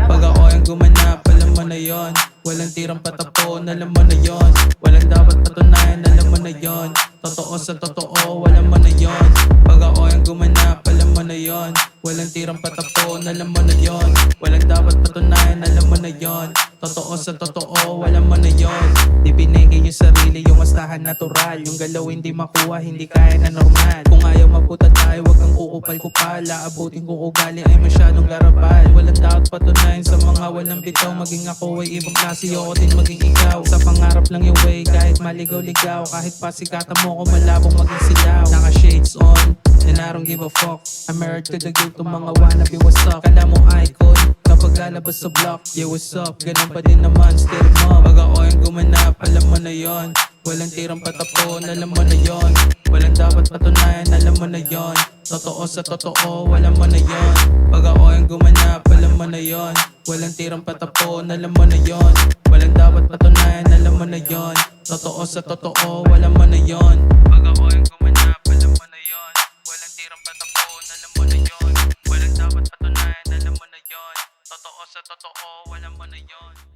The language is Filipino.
Pag ako yung gumanap, alam mo na yon. Walang tirang patapon, alam mo na yon. Walang dapat patunayan, alam mo na yon. Totoo sa totoo, alam mo na yon. Pag ako yung gumanap, alam mo na yon. Walang tirang patapon, alam mo na yon. Walang dapat patunayan, alam mo na yon. Totoo sa totoo, alam mo na yon. Di pinigil yung sarili, yung astahan natural. Yung galaw hindi makuha, hindi kaya na normal. Kung ayaw maputa tayo, wag kang kuupal-kupal. Abutin kong ugali ay masyadong garapal. Walang dapat patunayan sa mga walang bitaw. Maging ako ay ibang klase, ako din maging ikaw. Sa pangarap lang yung way, kahit maligaw-ligaw. Kahit pasikatan mo ko, malabong maging silaw. Naka shades on, and I don't give a fuck. I'm married to the guilt, kung mga wannabe what's up. Kala mo icon, kapag lalabas sa block. Yeah, what's up, ganun pa din naman, still mo. Pag ako yung gumanap, alam mo na yon. Walang tirang patapon, alam mo na yon. Walang dapat patunayan, alam mo na yon. Totoo sa totoo, alam mo na yon. Pag ako yung gumanap, alam mo na yon. Walang tirang patapon, alam mo na yon. Walang dapat patunayan, alam mo na yon. Totoo sa totoo, alam mo na yon. Pag ako yung gumanap, alam mo na yon. Walang tirang patapon, alam mo na yon. Walang dapat patunayan, alam mo na yon. Totoo sa totoo, alam mo na yon.